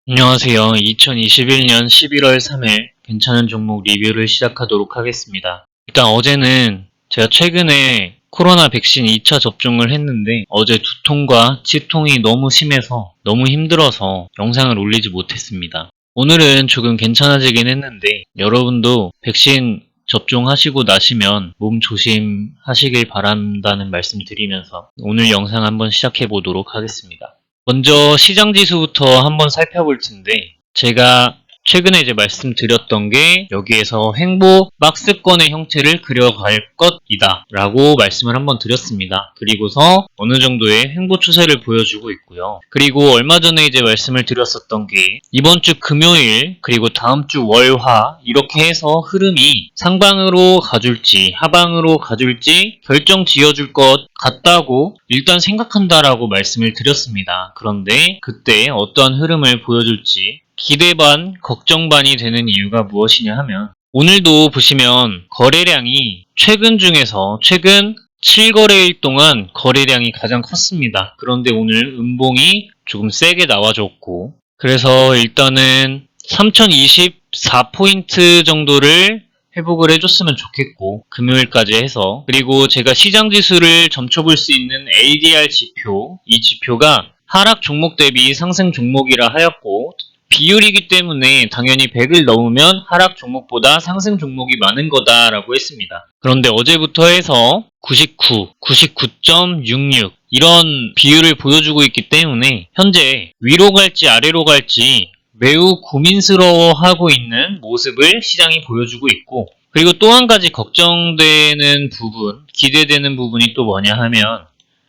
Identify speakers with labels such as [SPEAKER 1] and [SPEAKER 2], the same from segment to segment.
[SPEAKER 1] 안녕하세요. 2021년 11월 3일 괜찮은 종목 리뷰를 시작하도록 하겠습니다. 일단 어제는 제가 최근에 코로나 백신 2차 접종을 했는데 어제 두통과 치통이 너무 심해서 너무 힘들어서 영상을 올리지 못했습니다. 오늘은 조금 괜찮아지긴 했는데 여러분도 백신 접종하시고 나시면 몸 조심하시길 바란다는 말씀 드리면서 오늘 영상 한번 시작해 보도록 하겠습니다. 먼저 시장 지수부터 한번 살펴볼 텐데 제가 최근에 말씀드렸던 게 여기에서 횡보 박스권의 형태를 그려갈 것이다 라고 말씀을 한번 드렸습니다. 그리고서 어느 정도의 횡보 추세를 보여주고 있고요. 그리고 얼마 전에 말씀을 드렸었던 게 이번 주 금요일 그리고 다음 주 월화 이렇게 해서 흐름이 상방으로 가줄지 하방으로 가줄지 결정 지어줄 것 같다고 일단 생각한다라고 말씀을 드렸습니다. 그런데 그때 어떠한 흐름을 보여줄지 기대 반, 걱정 반이 되는 이유가 무엇이냐 하면 오늘도 보시면 거래량이 최근 중에서 최근 7거래일 동안 거래량이 가장 컸습니다. 그런데 오늘 음봉이 조금 세게 나와줬고 그래서 일단은 3024포인트 정도를 회복을 해줬으면 좋겠고 금요일까지 해서 그리고 제가 시장 지수를 점쳐볼 수 있는 ADR 지표 이 지표가 하락 종목 대비 상승 종목이라 하였고 비율이기 때문에 당연히 100을 넘으면 하락 종목보다 상승 종목이 많은 거다라고 했습니다. 그런데 어제부터 해서 99, 99.66 이런 비율을 보여주고 있기 때문에 현재 위로 갈지 아래로 갈지 매우 고민스러워하고 있는 모습을 시장이 보여주고 있고 그리고 또 한 가지 걱정되는 부분, 기대되는 부분이 또 뭐냐 하면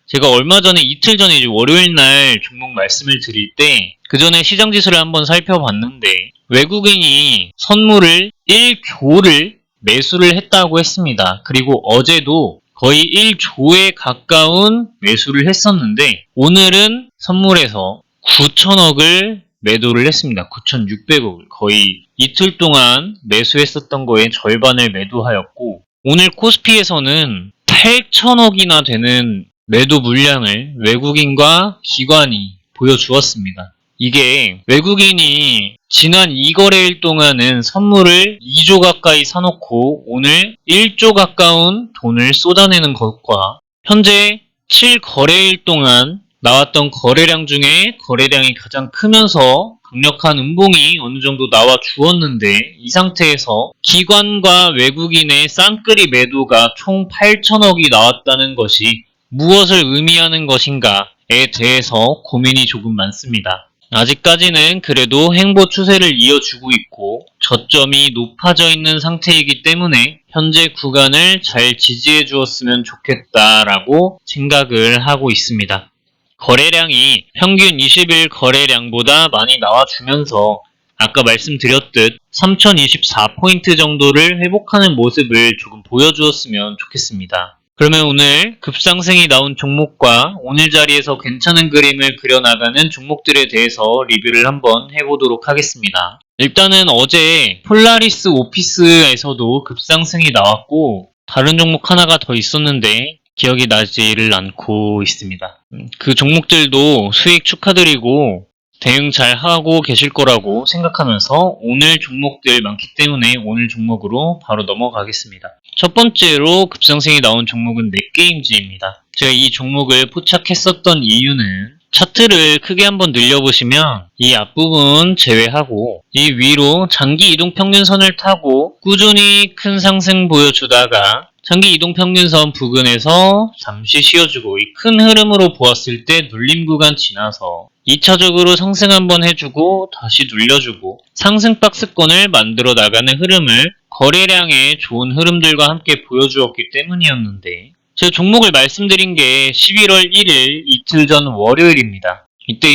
[SPEAKER 1] 제가 얼마 전에 이틀 전에 월요일 날 종목 말씀을 드릴 때 그 전에 시장 지수를 한번 살펴봤는데 외국인이 선물을 1조를 매수를 했다고 했습니다. 그리고 어제도 거의 1조에 가까운 매수를 했었는데 오늘은 선물에서 9천억을 매도를 했습니다. 9,600억을 거의 이틀 동안 매수했었던 거에 절반을 매도하였고 오늘 코스피에서는 8천억이나 되는 매도 물량을 외국인과 기관이 보여주었습니다. 이게 외국인이 지난 2거래일 동안은 선물을 2조 가까이 사놓고 오늘 1조 가까운 돈을 쏟아내는 것과 현재 7거래일 동안 나왔던 거래량 중에 거래량이 가장 크면서 강력한 음봉이 어느 정도 나와 주었는데 이 상태에서 기관과 외국인의 쌍끌이 매도가 총 8천억이 나왔다는 것이 무엇을 의미하는 것인가에 대해서 고민이 조금 많습니다. 아직까지는 그래도 횡보 추세를 이어주고 있고 저점이 높아져 있는 상태이기 때문에 현재 구간을 잘 지지해 주었으면 좋겠다라고 생각을 하고 있습니다. 거래량이 평균 20일 거래량보다 많이 나와주면서 아까 말씀드렸듯 3024포인트 정도를 회복하는 모습을 조금 보여주었으면 좋겠습니다. 그러면 오늘 급상승이 나온 종목과 오늘 자리에서 괜찮은 그림을 그려나가는 종목들에 대해서 리뷰를 한번 해보도록 하겠습니다. 일단은 어제 폴라리스 오피스에서도 급상승이 나왔고 다른 종목 하나가 더 있었는데 기억이 나지를 않고 있습니다. 그 종목들도 수익 축하드리고 대응 잘 하고 계실 거라고 생각하면서 오늘 종목들 많기 때문에 오늘 종목으로 바로 넘어가겠습니다. 첫 번째로 급상승이 나온 종목은 넷게임즈입니다. 제가 이 종목을 포착했었던 이유는 차트를 크게 한번 늘려보시면 이 앞부분 제외하고 이 위로 장기 이동평균선을 타고 꾸준히 큰 상승 보여주다가 장기 이동평균선 부근에서 잠시 쉬어주고 이 큰 흐름으로 보았을 때 눌림 구간 지나서 2차적으로 상승 한번 해주고 다시 눌려주고 상승 박스권을 만들어 나가는 흐름을 거래량의 좋은 흐름들과 함께 보여주었기 때문이었는데 제가 종목을 말씀드린 게 11월 1일 이틀 전 월요일입니다. 이때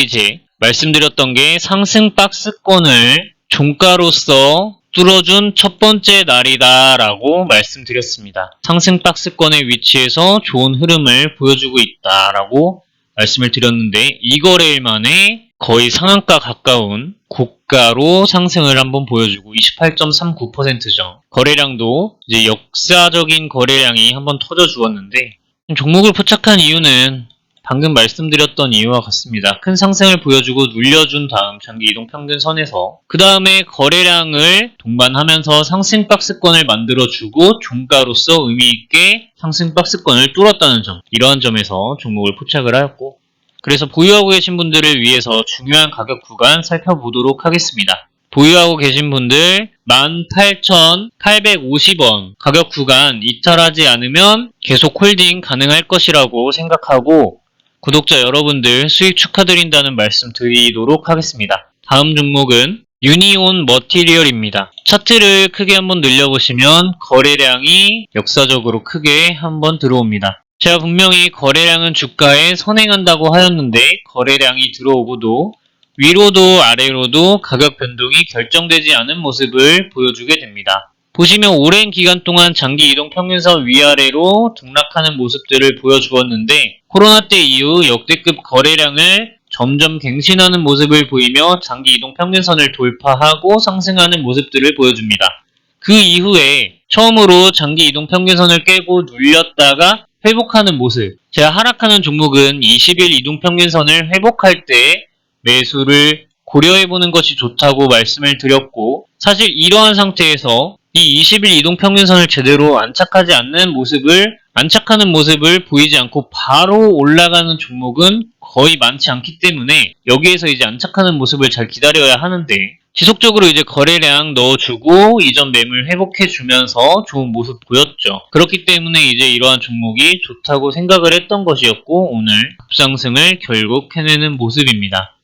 [SPEAKER 1] 말씀드렸던 게 상승 박스권을 종가로서 뚫어준 첫 번째 날이다 라고 말씀드렸습니다. 상승 박스권의 위치에서 좋은 흐름을 보여주고 있다 라고 말씀을 드렸는데 이 거래일 만에 거의 상한가 가까운 고가로 상승을 한번 보여주고 28.39%죠. 거래량도 역사적인 거래량이 한번 터져 주었는데 종목을 포착한 이유는 방금 말씀드렸던 이유와 같습니다. 큰 상승을 보여주고 눌려준 다음 장기 이동 평균선에서 그 다음에 거래량을 동반하면서 상승 박스권을 만들어주고 종가로서 의미있게 상승 박스권을 뚫었다는 점, 이러한 점에서 종목을 포착을 하였고, 그래서 보유하고 계신 분들을 위해서 중요한 가격 구간 살펴보도록 하겠습니다. 보유하고 계신 분들 18,850원 가격 구간 이탈하지 않으면 계속 홀딩 가능할 것이라고 생각하고, 구독자 여러분들 수익 축하드린다는 말씀 드리도록 하겠습니다. 다음 종목은 유니온 머티리얼입니다. 차트를 크게 한번 늘려보시면 거래량이 역사적으로 크게 한번 들어옵니다. 제가 분명히 거래량은 주가에 선행한다고 하였는데 거래량이 들어오고도 위로도 아래로도 가격 변동이 결정되지 않은 모습을 보여주게 됩니다. 보시면 오랜 기간 동안 장기 이동 평균선 위아래로 등락하는 모습들을 보여주었는데 코로나 때 이후 역대급 거래량을 점점 갱신하는 모습을 보이며 장기 이동 평균선을 돌파하고 상승하는 모습들을 보여줍니다. 그 이후에 처음으로 장기 이동 평균선을 깨고 눌렸다가 회복하는 모습. 제가 하락하는 종목은 20일 이동 평균선을 회복할 때 매수를 고려해보는 것이 좋다고 말씀을 드렸고, 사실 이러한 상태에서 이 20일 이동평균선을 제대로 안착하지 않는 모습을, 안착하는 모습을 보이지 않고 바로 올라가는 종목은 거의 많지 않기 때문에 여기에서 이제 안착하는 모습을 잘 기다려야 하는데, 지속적으로 이제 거래량 넣어주고 이전 매물 회복해주면서 좋은 모습 보였죠. 그렇기 때문에 이제 이러한 종목이 좋다고 생각을 했던 것이었고, 오늘 급상승을 결국 해내는 모습입니다.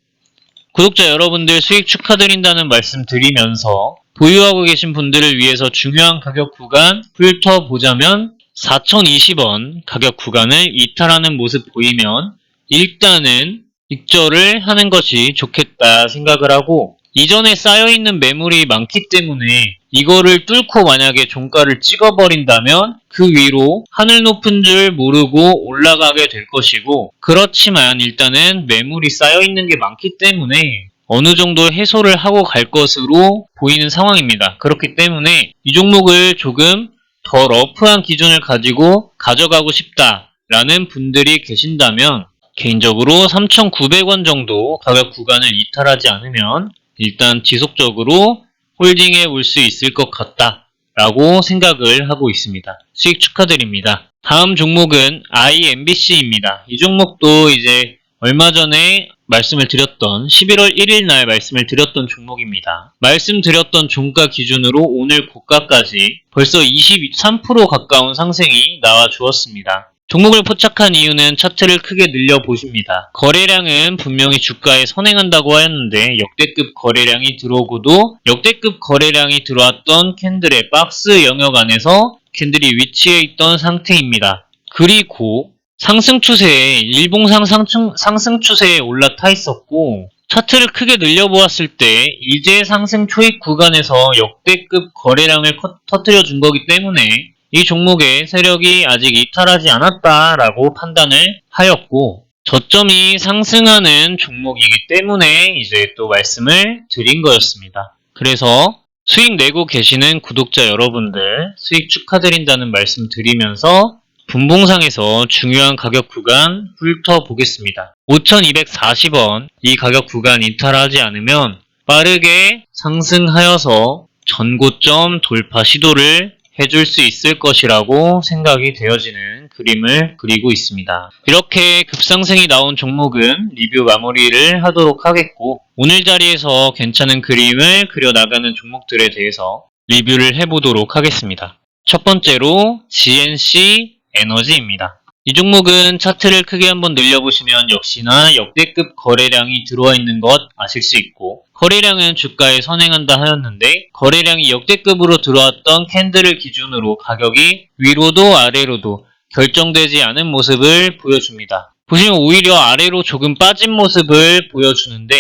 [SPEAKER 1] 구독자 여러분들 수익 축하드린다는 말씀 드리면서 보유하고 계신 분들을 위해서 중요한 가격 구간 훑어보자면 4,020원 가격 구간을 이탈하는 모습 보이면 일단은 익절을 하는 것이 좋겠다 생각을 하고, 이전에 쌓여있는 매물이 많기 때문에 이거를 뚫고 만약에 종가를 찍어버린다면 그 위로 하늘 높은 줄 모르고 올라가게 될 것이고, 그렇지만 일단은 매물이 쌓여있는 게 많기 때문에 어느 정도 해소를 하고 갈 것으로 보이는 상황입니다. 그렇기 때문에 이 종목을 조금 더 러프한 기준을 가지고 가져가고 싶다라는 분들이 계신다면 개인적으로 3,900원 정도 가격 구간을 이탈하지 않으면 일단 지속적으로 홀딩해 올 수 있을 것 같다라고 생각을 하고 있습니다. 수익 축하드립니다. 다음 종목은 IMBC입니다. 이 종목도 이제 얼마 전에 말씀을 드렸던 11월 1일 날 말씀을 드렸던 종목입니다. 말씀드렸던 종가 기준으로 오늘 고가까지 벌써 23% 가까운 상승이 나와 주었습니다. 종목을 포착한 이유는 차트를 크게 늘려보십니다. 거래량은 분명히 주가에 선행한다고 하였는데 역대급 거래량이 들어오고도 역대급 거래량이 들어왔던 캔들의 박스 영역 안에서 캔들이 위치해 있던 상태입니다. 그리고 상승 추세에 일봉상 상승 추세에 올라타 있었고, 차트를 크게 늘려보았을 때 이제 상승 초입 구간에서 역대급 거래량을 터뜨려 준 거기 때문에 이 종목의 세력이 아직 이탈하지 않았다라고 판단을 하였고, 저점이 상승하는 종목이기 때문에 이제 또 말씀을 드린 거였습니다. 그래서 수익 내고 계시는 구독자 여러분들 수익 축하드린다는 말씀 드리면서 분봉상에서 중요한 가격 구간 훑어보겠습니다. 5,240원 이 가격 구간 이탈하지 않으면 빠르게 상승하여서 전고점 돌파 시도를 해줄 수 있을 것이라고 생각이 되어지는 그림을 그리고 있습니다. 이렇게 급상승이 나온 종목은 리뷰 마무리를 하도록 하겠고, 오늘 자리에서 괜찮은 그림을 그려나가는 종목들에 대해서 리뷰를 해보도록 하겠습니다. 첫 번째로 GNC 에너지입니다. 이 종목은 차트를 크게 한번 늘려보시면 역시나 역대급 거래량이 들어와 있는 것 아실 수 있고, 거래량은 주가에 선행한다 하였는데 거래량이 역대급으로 들어왔던 캔들을 기준으로 가격이 위로도 아래로도 결정되지 않은 모습을 보여줍니다. 보시면 오히려 아래로 조금 빠진 모습을 보여주는데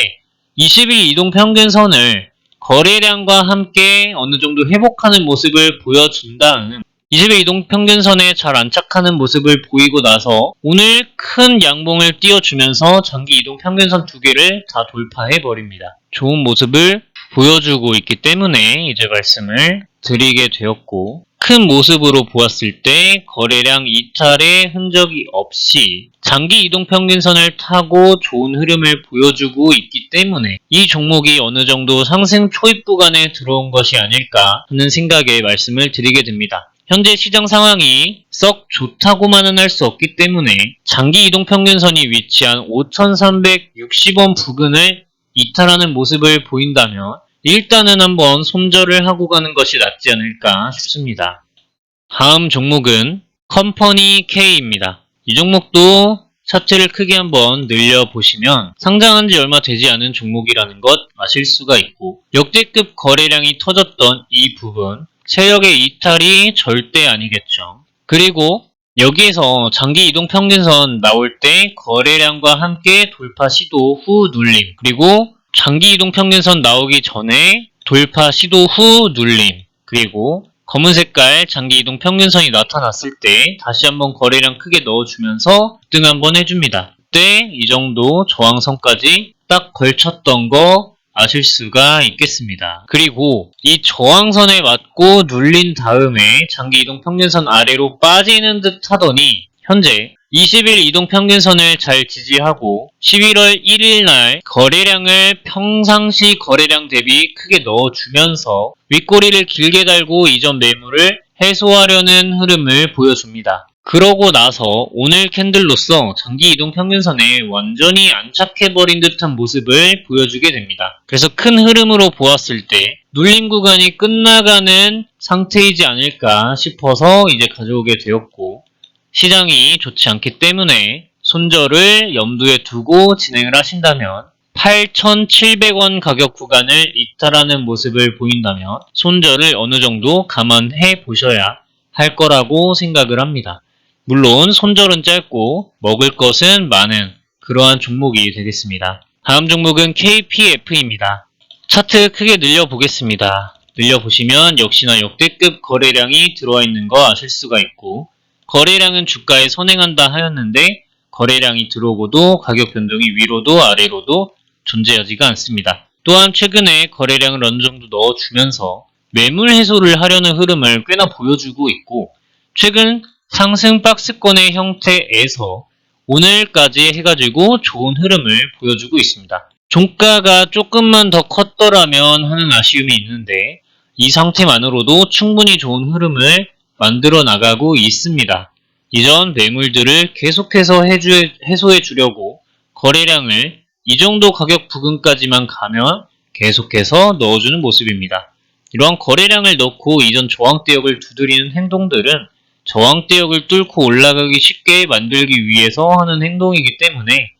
[SPEAKER 1] 20일 이동평균선을 거래량과 함께 어느 정도 회복하는 모습을 보여준다는 20일 이동평균선에 잘 안착하는 모습을 보이고 나서 오늘 큰 양봉을 띄워주면서 장기 이동평균선 두 개를 다 돌파해버립니다. 좋은 모습을 보여주고 있기 때문에 이제 말씀을 드리게 되었고, 큰 모습으로 보았을 때 거래량 이탈의 흔적이 없이 장기 이동 평균선을 타고 좋은 흐름을 보여주고 있기 때문에 이 종목이 어느 정도 상승 초입 구간에 들어온 것이 아닐까 하는 생각에 말씀을 드리게 됩니다. 현재 시장 상황이 썩 좋다고만은 할 수 없기 때문에 장기 이동 평균선이 위치한 5,360원 부근을 이탈하는 모습을 보인다면 일단은 한번 손절을 하고 가는 것이 낫지 않을까 싶습니다. 다음 종목은 컴퍼니 K입니다. 이 종목도 차트를 크게 한번 늘려보시면 상장한 지 얼마 되지 않은 종목이라는 것 아실 수가 있고 역대급 거래량이 터졌던 이 부분 세력의 이탈이 절대 아니겠죠. 그리고 여기에서 장기 이동 평균선 나올 때 거래량과 함께 돌파 시도 후 눌림 그리고 장기 이동 평균선 나오기 전에 돌파 시도 후 눌림 그리고 검은 색깔 장기 이동 평균선이 나타났을 때 다시 한번 거래량 크게 넣어주면서 등 한번 해줍니다. 그때 이 정도 저항선까지 딱 걸쳤던 거 아실 수가 있겠습니다. 그리고 이 저항선에 맞고 눌린 다음에 장기 이동 평균선 아래로 빠지는 듯 하더니 현재 20일 이동평균선을 잘 지지하고 11월 1일 날 거래량을 평상시 거래량 대비 크게 넣어주면서 윗꼬리를 길게 달고 이전 매물을 해소하려는 흐름을 보여줍니다. 그러고 나서 오늘 캔들로서 장기 이동평균선에 완전히 안착해버린 듯한 모습을 보여주게 됩니다. 그래서 큰 흐름으로 보았을 때 눌림 구간이 끝나가는 상태이지 않을까 싶어서 이제 가져오게 되었고 시장이 좋지 않기 때문에 손절을 염두에 두고 진행을 하신다면 8,700원 가격 구간을 이탈하는 모습을 보인다면 손절을 어느 정도 감안해 보셔야 할 거라고 생각을 합니다. 물론 손절은 짧고 먹을 것은 많은 그러한 종목이 되겠습니다. 다음 종목은 KPF입니다. 차트 크게 늘려보겠습니다. 늘려보시면 역시나 역대급 거래량이 들어와 있는 거 아실 수가 있고 거래량은 주가에 선행한다 하였는데 거래량이 들어오고도 가격 변동이 위로도 아래로도 존재하지가 않습니다. 또한 최근에 거래량을 어느 정도 넣어주면서 매물 해소를 하려는 흐름을 꽤나 보여주고 있고 최근 상승 박스권의 형태에서 오늘까지 해가지고 좋은 흐름을 보여주고 있습니다. 종가가 조금만 더 컸더라면 하는 아쉬움이 있는데 이 상태만으로도 충분히 좋은 흐름을 만들어 나가고 있습니다. 이전 매물들을 계속해서 해소해 주려고 거래량을 이 정도 가격 부근까지만 가면 계속해서 넣어주는 모습입니다. 이러한 거래량을 넣고 이전 저항대역을 두드리는 행동들은 저항대역을 뚫고 올라가기 쉽게 만들기 위해서 하는 행동이기 때문에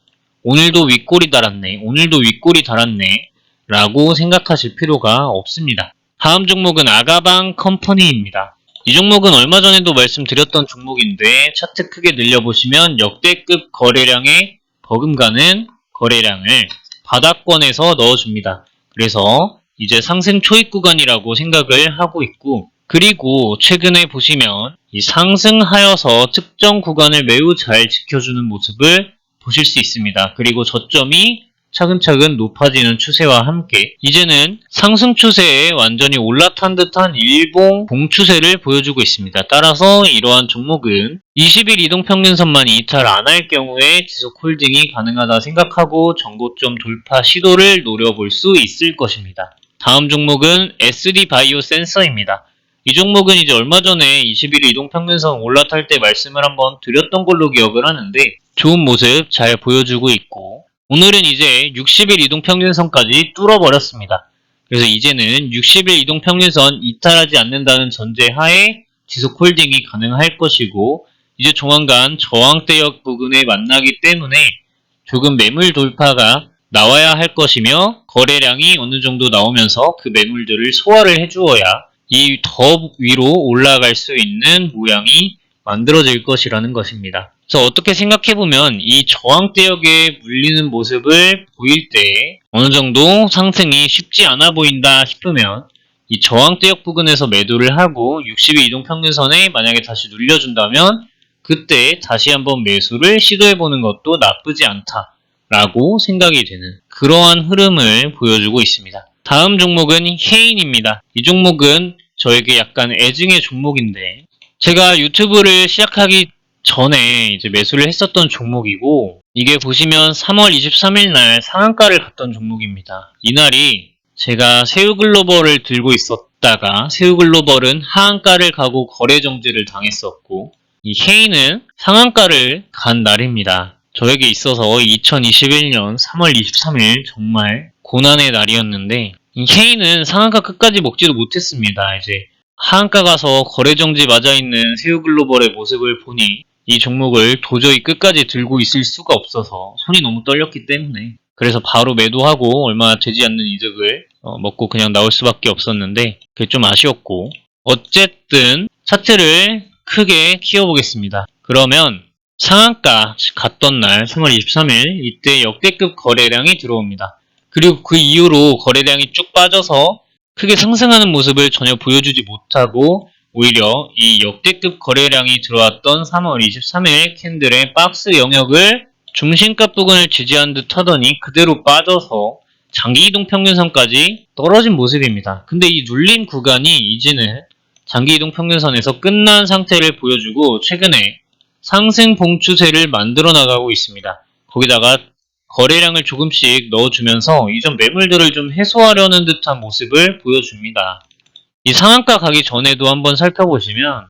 [SPEAKER 1] 오늘도 윗골이 달았네, 오늘도 윗골이 달았네 라고 생각하실 필요가 없습니다. 다음 종목은 아가방 컴퍼니입니다. 이 종목은 얼마 전에도 말씀드렸던 종목인데 차트 크게 늘려보시면 역대급 거래량에 버금가는 거래량을 바닥권에서 넣어줍니다. 그래서 이제 상승 초입 구간이라고 생각을 하고 있고 그리고 최근에 보시면 이 상승하여서 특정 구간을 매우 잘 지켜주는 모습을 보실 수 있습니다. 그리고 저점이 차근차근 높아지는 추세와 함께 이제는 상승 추세에 완전히 올라탄 듯한 일봉 봉추세를 보여주고 있습니다. 따라서 이러한 종목은 20일 이동평균선만 이탈 안 할 경우에 지속 홀딩이 가능하다 생각하고 전고점 돌파 시도를 노려볼 수 있을 것입니다. 다음 종목은 SD바이오 센서입니다. 이 종목은 이제 얼마 전에 21일 이동평균선 올라탈 때 말씀을 한번 드렸던 걸로 기억을 하는데 좋은 모습 잘 보여주고 있고 오늘은 이제 60일 이동평균선까지 뚫어버렸습니다. 그래서 이제는 60일 이동평균선 이탈하지 않는다는 전제하에 지속 홀딩이 가능할 것이고 이제 조만간 저항대역 부근에 만나기 때문에 조금 매물 돌파가 나와야 할 것이며 거래량이 어느 정도 나오면서 그 매물들을 소화를 해주어야 이 더 위로 올라갈 수 있는 모양이 만들어질 것이라는 것입니다. 그래서 어떻게 생각해보면 이 저항대역에 물리는 모습을 보일 때 어느 정도 상승이 쉽지 않아 보인다 싶으면 이 저항대역 부근에서 매도를 하고 60일 이동평균선에 만약에 다시 눌려준다면 그때 다시 한번 매수를 시도해보는 것도 나쁘지 않다라고 생각이 되는 그러한 흐름을 보여주고 있습니다. 다음 종목은 헤인입니다. 이 종목은 저에게 약간 애증의 종목인데, 제가 유튜브를 시작하기 전에 이제 매수를 했었던 종목이고, 이게 보시면 3월 23일 날 상한가를 갔던 종목입니다. 이날이 제가 새우글로벌을 들고 있었다가 새우글로벌은 하한가를 가고 거래 정지를 당했었고, 이 헤이는 상한가를 간 날입니다. 저에게 있어서 2021년 3월 23일 정말 고난의 날이었는데, 이 헤이는 상한가 끝까지 먹지도 못했습니다. 이제 하한가 가서 거래 정지 맞아 있는 새우글로벌의 모습을 보니 이 종목을 도저히 끝까지 들고 있을 수가 없어서 손이 너무 떨렸기 때문에, 그래서 바로 매도하고 얼마 되지 않는 이득을 먹고 그냥 나올 수밖에 없었는데, 그게 좀 아쉬웠고, 어쨌든 차트를 크게 키워보겠습니다. 그러면 상한가 갔던 날 3월 23일 이때 역대급 거래량이 들어옵니다. 그리고 그 이후로 거래량이 쭉 빠져서 크게 상승하는 모습을 전혀 보여주지 못하고, 오히려 이 역대급 거래량이 들어왔던 3월 23일 캔들의 박스 영역을 중심가 부근을 지지한 듯 하더니 그대로 빠져서 장기이동 평균선까지 떨어진 모습입니다. 근데 이 눌림 구간이 이제는 장기이동 평균선에서 끝난 상태를 보여주고 최근에 상승 봉추세를 만들어 나가고 있습니다. 거기다가 거래량을 조금씩 넣어주면서 이전 매물들을 좀 해소하려는 듯한 모습을 보여줍니다. 이 상한가 가기 전에도 한번 살펴보시면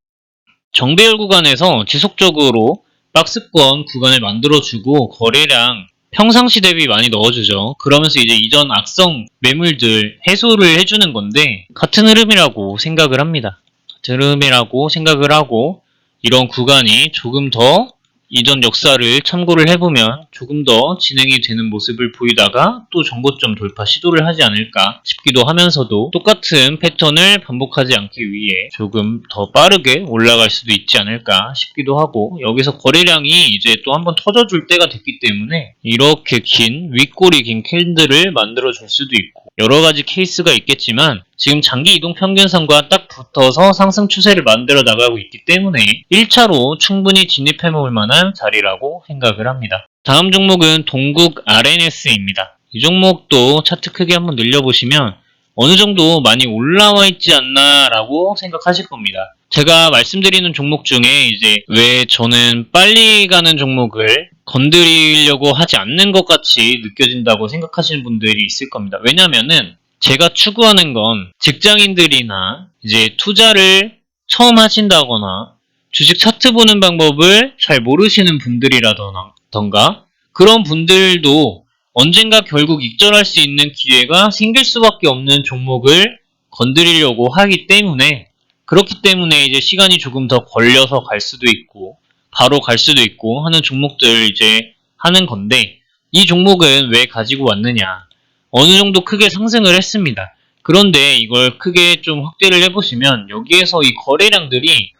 [SPEAKER 1] 정배열 구간에서 지속적으로 박스권 구간을 만들어주고 거래량 평상시 대비 많이 넣어주죠. 그러면서 이제 이전 악성 매물들 해소를 해주는 건데, 같은 흐름이라고 생각을 합니다. 같은 흐름이라고 생각을 하고, 이런 구간이 조금 더 이전 역사를 참고를 해보면 조금 더 진행이 되는 모습을 보이다가 또 정고점 돌파 시도를 하지 않을까 싶기도 하면서도, 똑같은 패턴을 반복하지 않기 위해 조금 더 빠르게 올라갈 수도 있지 않을까 싶기도 하고, 여기서 거래량이 이제 또 한번 터져줄 때가 됐기 때문에 이렇게 긴 윗꼬리 긴 캔들을 만들어줄 수도 있고, 여러가지 케이스가 있겠지만 지금 장기 이동 평균선과 딱 붙어서 상승 추세를 만들어 나가고 있기 때문에 1차로 충분히 진입해 볼 만한 자리라고 생각을 합니다. 다음 종목은 동국 RNS입니다. 이 종목도 차트 크게 한번 늘려보시면 어느 정도 많이 올라와 있지 않나 라고 생각하실 겁니다. 제가 말씀드리는 종목 중에 이제 왜 저는 빨리 가는 종목을 건드리려고 하지 않는 것 같이 느껴진다고 생각하시는 분들이 있을 겁니다. 왜냐면은 제가 추구하는 건 직장인들이나 이제 투자를 처음 하신다거나 주식 차트 보는 방법을 잘 모르시는 분들이라던가 그런 분들도 언젠가 결국 익절할 수 있는 기회가 생길 수밖에 없는 종목을 건드리려고 하기 때문에, 그렇기 때문에 이제 시간이 조금 더 걸려서 갈 수도 있고 바로 갈 수도 있고 하는 종목들 이제 하는 건데, 이 종목은 왜 가지고 왔느냐, 어느 정도 크게 상승을 했습니다. 그런데 이걸 크게 좀 확대를 해보시면 여기에서 이 거래량들이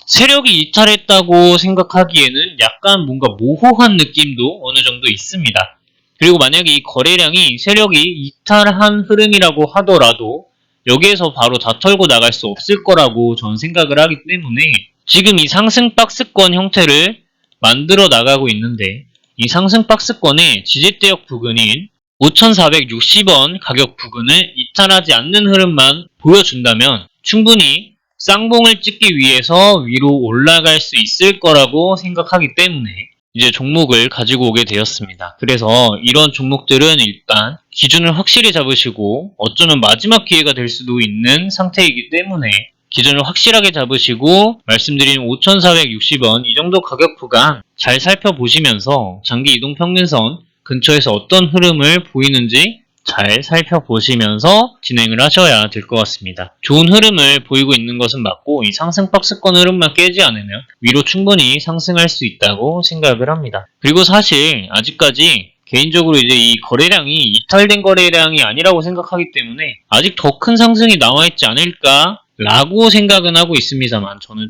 [SPEAKER 1] 세력이 이탈했다고 생각하기에는 약간 뭔가 모호한 느낌도 어느 정도 있습니다. 그리고 만약에 이 거래량이 세력이 이탈한 흐름이라고 하더라도 여기에서 바로 다 털고 나갈 수 없을 거라고 저는 생각을 하기 때문에, 지금 이 상승 박스권 형태를 만들어 나가고 있는데, 이 상승 박스권의 지지대역 부근인 5,460원 가격 부근을 이탈하지 않는 흐름만 보여준다면 충분히 쌍봉을 찍기 위해서 위로 올라갈 수 있을 거라고 생각하기 때문에 이제 종목을 가지고 오게 되었습니다. 그래서 이런 종목들은 일단 기준을 확실히 잡으시고, 어쩌면 마지막 기회가 될 수도 있는 상태이기 때문에 기준을 확실하게 잡으시고, 말씀드린 5,460원 이 정도 가격 구간 잘 살펴보시면서 장기 이동 평균선 근처에서 어떤 흐름을 보이는지 잘 살펴보시면서 진행을 하셔야 될 것 같습니다. 좋은 흐름을 보이고 있는 것은 맞고, 이 상승 박스권 흐름만 깨지 않으면 위로 충분히 상승할 수 있다고 생각을 합니다. 그리고 사실 아직까지 개인적으로 이제 이 거래량이 이탈된 거래량이 아니라고 생각하기 때문에 아직 더 큰 상승이 나와 있지 않을까 라고 생각은 하고 있습니다만, 저는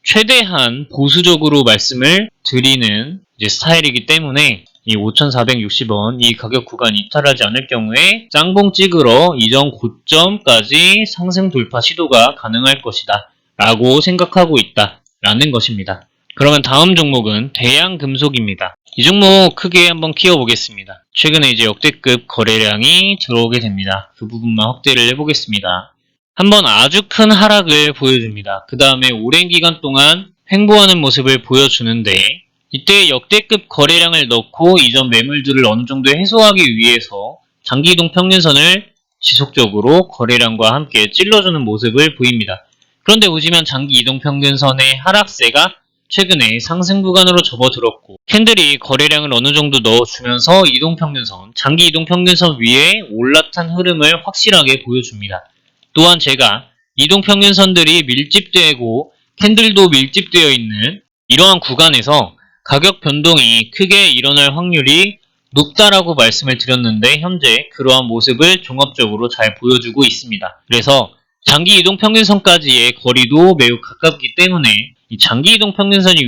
[SPEAKER 1] 최대한 보수적으로 말씀을 드리는 이제 스타일이기 때문에 이 5,460원 이 가격 구간 이탈하지 않을 경우에 짱봉 찍으러 이전 고점까지 상승 돌파 시도가 가능할 것이다 라고 생각하고 있다 라는 것입니다. 그러면 다음 종목은 대양금속입니다. 이 종목 크게 한번 키워보겠습니다. 최근에 이제 역대급 거래량이 들어오게 됩니다. 그 부분만 확대를 해보겠습니다. 한번 아주 큰 하락을 보여줍니다. 그 다음에 오랜 기간 동안 횡보하는 모습을 보여주는데 이때 역대급 거래량을 넣고 이전 매물들을 어느 정도 해소하기 위해서 장기 이동 평균선을 지속적으로 거래량과 함께 찔러주는 모습을 보입니다. 그런데 보시면 장기 이동 평균선의 하락세가 최근에 상승 구간으로 접어들었고 캔들이 거래량을 어느 정도 넣어주면서 이동평균선, 장기 이동평균선 위에 올라탄 흐름을 확실하게 보여줍니다. 또한 제가 이동평균선들이 밀집되고 캔들도 밀집되어 있는 이러한 구간에서 가격 변동이 크게 일어날 확률이 높다라고 말씀을 드렸는데 현재 그러한 모습을 종합적으로 잘 보여주고 있습니다. 그래서 장기 이동평균선까지의 거리도 매우 가깝기 때문에 이 장기 이동평균선이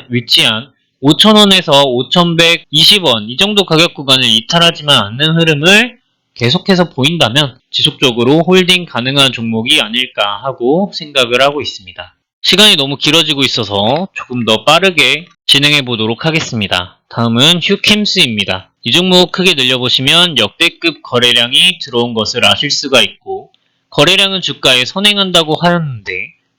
[SPEAKER 1] 위치한 5,000원에서 5,120원 이 정도 가격 구간을 이탈하지만 않는 흐름을 계속해서 보인다면 지속적으로 홀딩 가능한 종목이 아닐까 하고 생각을 하고 있습니다. 시간이 너무 길어지고 있어서 조금 더 빠르게 진행해 보도록 하겠습니다. 다음은 휴캠스입니다. 이 종목 크게 늘려보시면 역대급 거래량이 들어온 것을 아실 수가 있고 거래량은 주가에 선행한다고 하였는데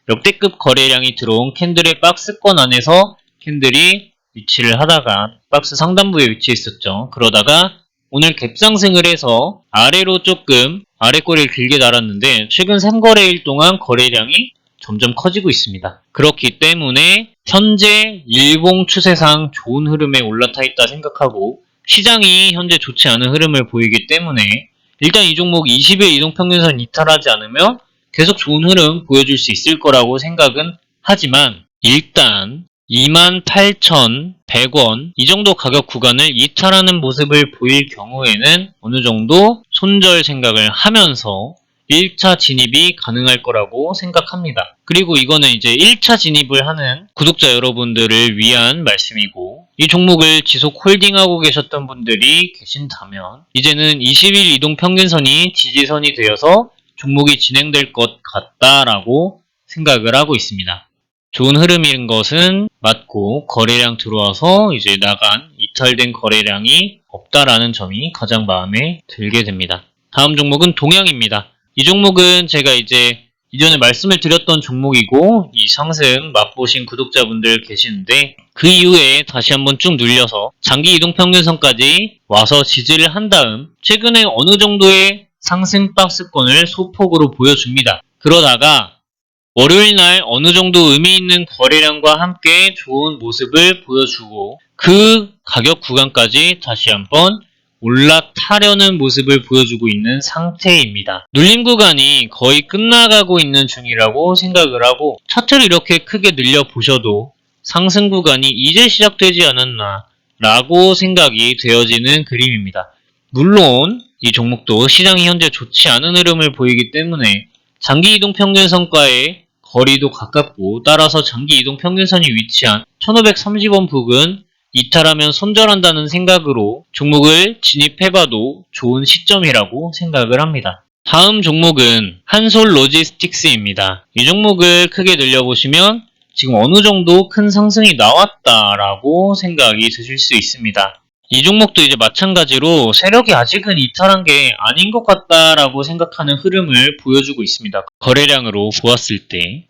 [SPEAKER 1] 역대급 거래량이 들어온 캔들의 박스권 안에서 캔들이 위치를 하다가 박스 상단부에 위치해 있었죠. 그러다가 오늘 갭상승을 해서 아래로 조금 아래꼬리를 길게 달았는데 최근 3거래일 동안 거래량이 점점 커지고 있습니다. 그렇기 때문에 현재 일봉 추세상 좋은 흐름에 올라타 있다 생각하고 시장이 현재 좋지 않은 흐름을 보이기 때문에 일단 이 종목 20일 이동평균선 이탈하지 않으면 계속 좋은 흐름 보여줄 수 있을 거라고 생각은 하지만 일단 28,100원 이 정도 가격 구간을 이탈하는 모습을 보일 경우에는 어느 정도 손절 생각을 하면서 1차 진입이 가능할 거라고 생각합니다. 그리고 이거는 이제 1차 진입을 하는 구독자 여러분들을 위한 말씀이고 이 종목을 지속 홀딩하고 계셨던 분들이 계신다면 이제는 20일 이동평균선이 지지선이 되어서 종목이 진행될 것 같다라고 생각을 하고 있습니다. 좋은 흐름인 것은 맞고 거래량 들어와서 이제 나간 이탈된 거래량이 없다라는 점이 가장 마음에 들게 됩니다. 다음 종목은 동양입니다. 이 종목은 제가 이제 이전에 말씀을 드렸던 종목이고 이 상승 맛보신 구독자분들 계시는데 그 이후에 다시 한번 쭉 눌려서 장기 이동평균선까지 와서 지지를 한 다음 최근에 어느 정도의 상승 박스권을 소폭으로 보여줍니다. 그러다가 월요일날 어느 정도 의미 있는 거래량과 함께 좋은 모습을 보여주고 그 가격 구간까지 다시 한번 올라타려는 모습을 보여주고 있는 상태입니다. 눌림 구간이 거의 끝나가고 있는 중이라고 생각을 하고 차트를 이렇게 크게 늘려보셔도 상승 구간이 이제 시작되지 않았나 라고 생각이 되어지는 그림입니다. 물론 이 종목도 시장이 현재 좋지 않은 흐름을 보이기 때문에 장기 이동평균선과의 거리도 가깝고 따라서 장기 이동평균선이 위치한 1530원 부근 이탈하면 손절한다는 생각으로 종목을 진입해봐도 좋은 시점이라고 생각을 합니다. 다음 종목은 한솔로지스틱스입니다. 이 종목을 크게 늘려보시면 지금 어느 정도 큰 상승이 나왔다라고 생각이 드실 수 있습니다. 이 종목도 이제 마찬가지로 세력이 아직은 이탈한 게 아닌 것 같다라고 생각하는 흐름을 보여주고 있습니다. 거래량으로 보았을 때.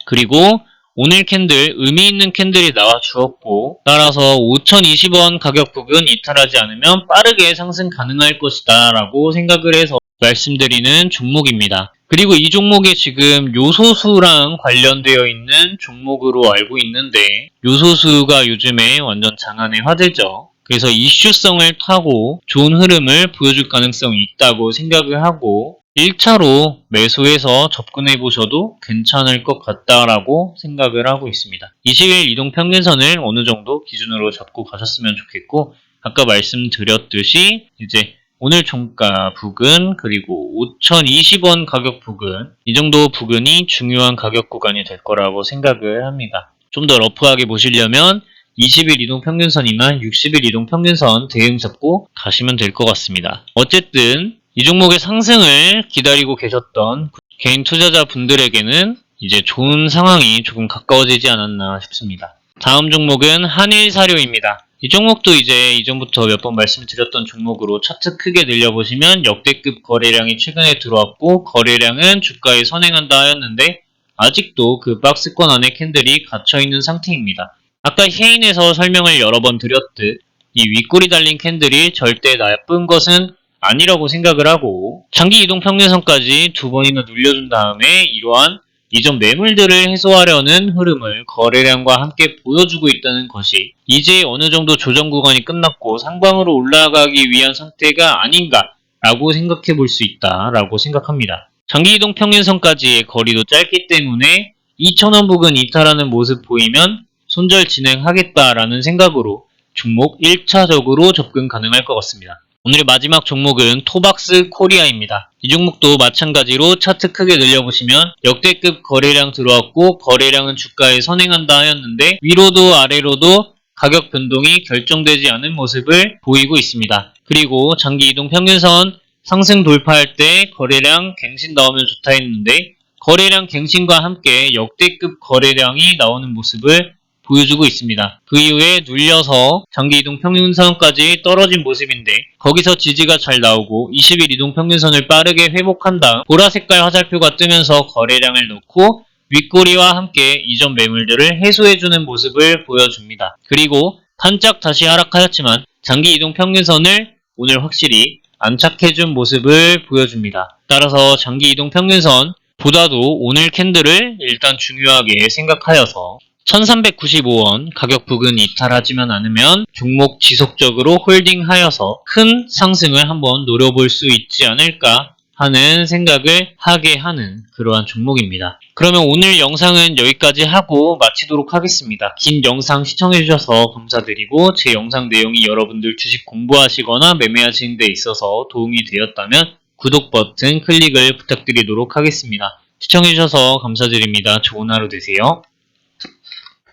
[SPEAKER 1] 그리고 오늘 캔들, 의미 있는 캔들이 나와 주었고 따라서 5,020원 가격 부근 이탈하지 않으면 빠르게 상승 가능할 것이다 라고 생각을 해서 말씀드리는 종목입니다. 그리고 이 종목이 지금 요소수랑 관련되어 있는 종목으로 알고 있는데 요소수가 요즘에 완전 장안의 화제죠. 그래서 이슈성을 타고 좋은 흐름을 보여줄 가능성이 있다고 생각을 하고 1차로 매수해서 접근해 보셔도 괜찮을 것 같다라고 생각을 하고 있습니다. 20일 이동평균선을 어느 정도 기준으로 잡고 가셨으면 좋겠고 아까 말씀드렸듯이 이제 오늘 종가 부근 그리고 5,020원 가격 부근 이 정도 부근이 중요한 가격 구간이 될 거라고 생각을 합니다. 좀 더 러프하게 보시려면 20일 이동평균선이나 60일 이동평균선 대응 잡고 가시면 될 것 같습니다. 어쨌든 이 종목의 상승을 기다리고 계셨던 개인 투자자분들에게는 이제 좋은 상황이 조금 가까워지지 않았나 싶습니다. 다음 종목은 한일사료입니다. 이 종목도 이제 이전부터 몇 번 말씀드렸던 종목으로 차트 크게 늘려보시면 역대급 거래량이 최근에 들어왔고 거래량은 주가에 선행한다 하였는데 아직도 그 박스권 안에 캔들이 갇혀있는 상태입니다. 아까 헤인에서 설명을 여러 번 드렸듯 이 윗꼬리 달린 캔들이 절대 나쁜 것은 아니라고 생각을 하고 장기 이동 평균선까지 두 번이나 눌려준 다음에 이러한 이전 매물들을 해소하려는 흐름을 거래량과 함께 보여주고 있다는 것이 이제 어느 정도 조정 구간이 끝났고 상방으로 올라가기 위한 상태가 아닌가라고 생각해 볼 수 있다라고 생각합니다. 장기 이동 평균선까지의 거리도 짧기 때문에 2,000원 부근 이탈하는 모습 보이면 손절 진행하겠다라는 생각으로 종목 1차적으로 접근 가능할 것 같습니다. 오늘의 마지막 종목은 토박스 코리아입니다. 이 종목도 마찬가지로 차트 크게 늘려보시면 역대급 거래량 들어왔고 거래량은 주가에 선행한다 하였는데 위로도 아래로도 가격 변동이 결정되지 않은 모습을 보이고 있습니다. 그리고 장기 이동 평균선 상승 돌파할 때 거래량 갱신 나오면 좋다 했는데 거래량 갱신과 함께 역대급 거래량이 나오는 모습을 보여주고 있습니다. 그 이후에 눌려서 장기 이동 평균선까지 떨어진 모습인데 거기서 지지가 잘 나오고 20일 이동 평균선을 빠르게 회복한 다음 보라색깔 화살표가 뜨면서 거래량을 넣고 윗꼬리와 함께 이전 매물들을 해소해주는 모습을 보여줍니다. 그리고 반짝 다시 하락하였지만 장기 이동 평균선을 오늘 확실히 안착해준 모습을 보여줍니다. 따라서 장기 이동 평균선 보다도 오늘 캔들을 일단 중요하게 생각하여서 1395원 가격 부근 이탈하지만 않으면 종목 지속적으로 홀딩하여서 큰 상승을 한번 노려볼 수 있지 않을까 하는 생각을 하게 하는 그러한 종목입니다. 그러면 오늘 영상은 여기까지 하고 마치도록 하겠습니다. 긴 영상 시청해주셔서 감사드리고 제 영상 내용이 여러분들 주식 공부하시거나 매매하시는 데 있어서 도움이 되었다면 구독 버튼 클릭을 부탁드리도록 하겠습니다. 시청해주셔서 감사드립니다. 좋은 하루 되세요.